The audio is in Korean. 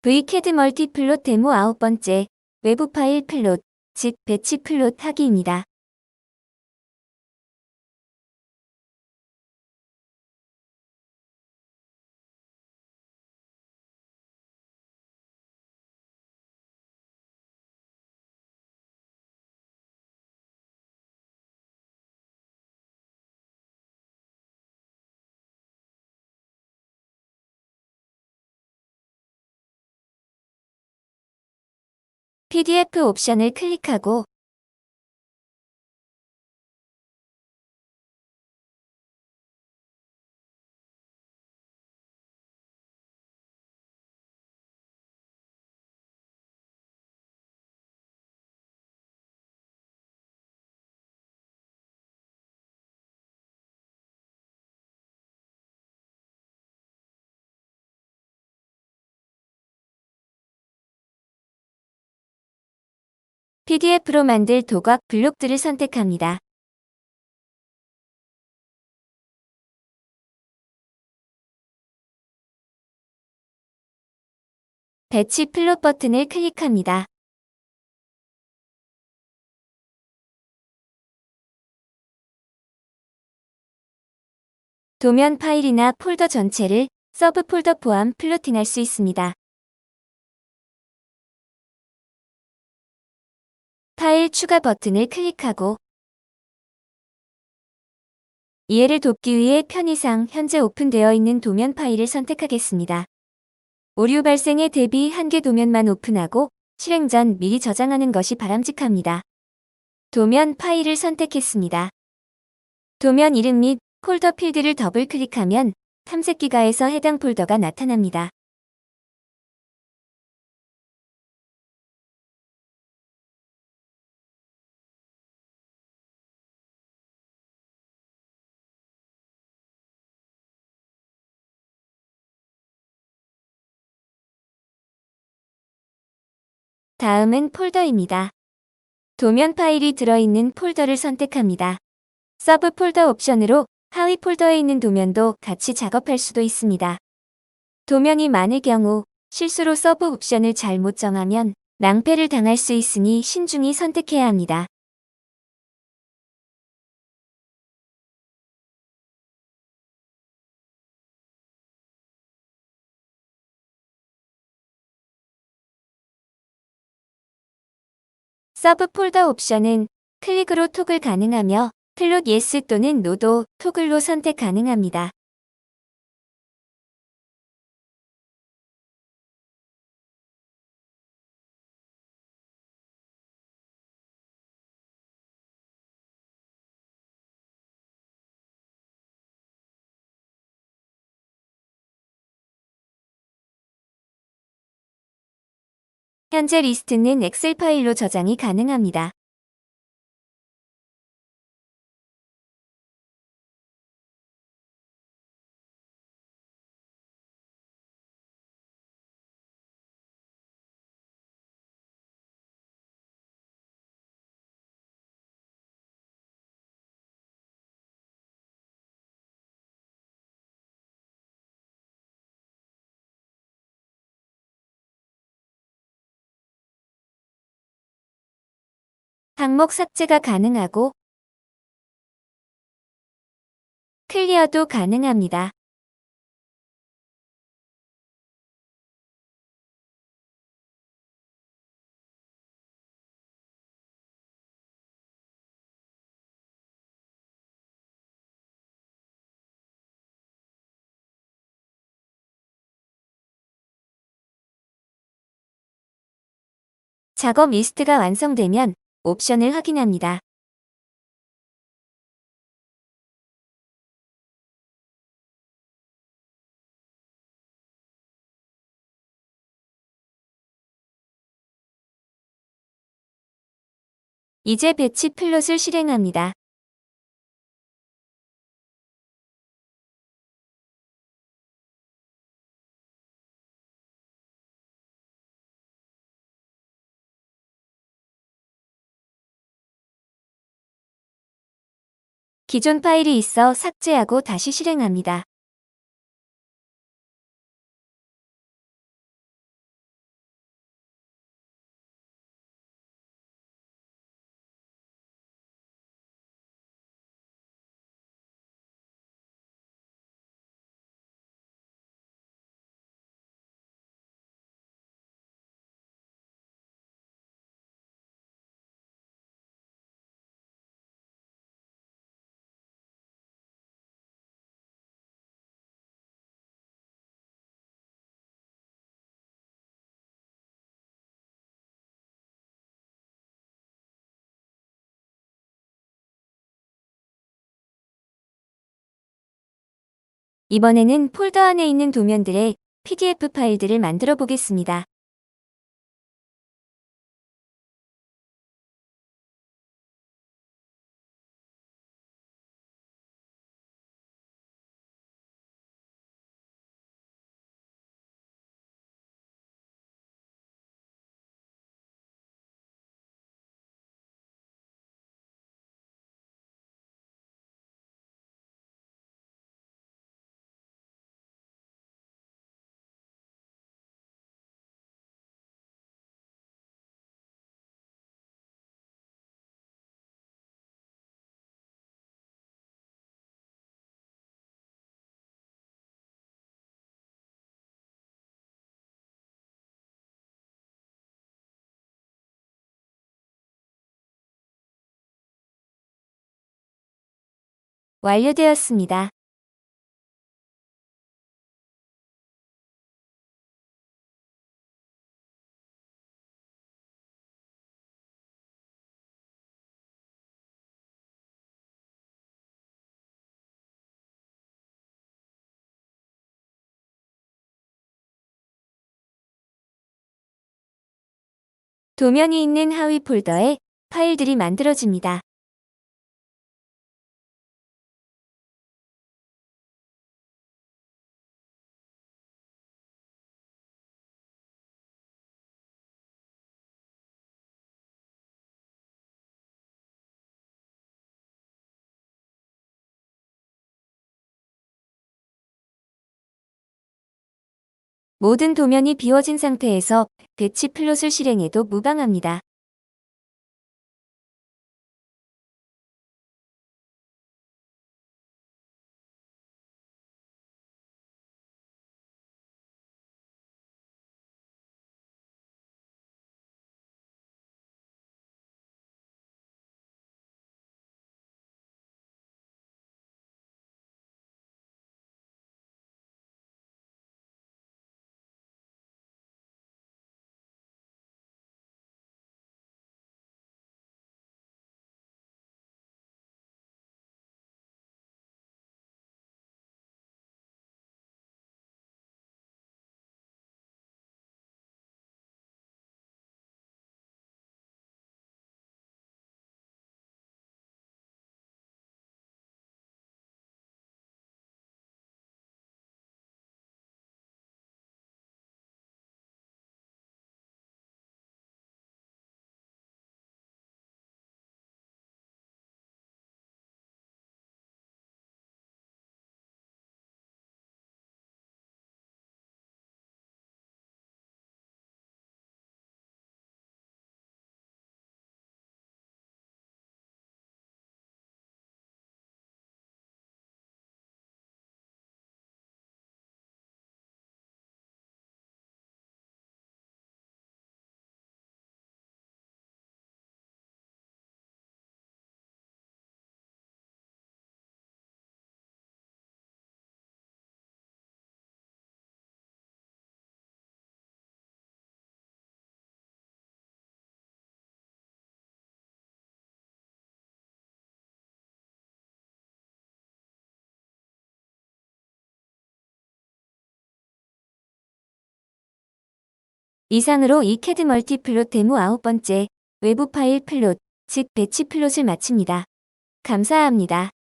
VCAD 멀티플롯 데모 9번째, 외부 파일 플롯, 즉 배치 플롯 하기입니다. PDF 옵션을 클릭하고 PDF로 만들 도각 블록들을 선택합니다. 배치 플롯 버튼을 클릭합니다. 도면 파일이나 폴더 전체를 서브 폴더 포함 플로팅할 수 있습니다. 파일 추가 버튼을 클릭하고 이해를 돕기 위해 편의상 현재 오픈되어 있는 도면 파일을 선택하겠습니다. 오류 발생에 대비 한 개 도면만 오픈하고 실행 전 미리 저장하는 것이 바람직합니다. 도면 파일을 선택했습니다. 도면 이름 및 폴더 필드를 더블 클릭하면 탐색기가에서 해당 폴더가 나타납니다. 다음은 폴더입니다. 도면 파일이 들어있는 폴더를 선택합니다. 서브 폴더 옵션으로 하위 폴더에 있는 도면도 같이 작업할 수도 있습니다. 도면이 많을 경우 실수로 서브 옵션을 잘못 정하면 낭패를 당할 수 있으니 신중히 선택해야 합니다. 서브 폴더 옵션은 클릭으로 토글 가능하며 플롯 예스 또는 노도 토글로 선택 가능합니다. 현재 리스트는 엑셀 파일로 저장이 가능합니다. 항목 삭제가 가능하고 클리어도 가능합니다. 작업 리스트가 완성되면 옵션을 확인합니다. 이제 배치 플롯을 실행합니다. 기존 파일이 있어 삭제하고 다시 실행합니다. 이번에는 폴더 안에 있는 도면들의 PDF 파일들을 만들어 보겠습니다. 완료되었습니다. 도면이 있는 하위 폴더에 파일들이 만들어집니다. 모든 도면이 비워진 상태에서 배치 플롯을 실행해도 무방합니다. 이상으로 이 캐드 멀티플롯 데모 9번째 외부 파일 플롯, 즉 배치 플롯을 마칩니다. 감사합니다.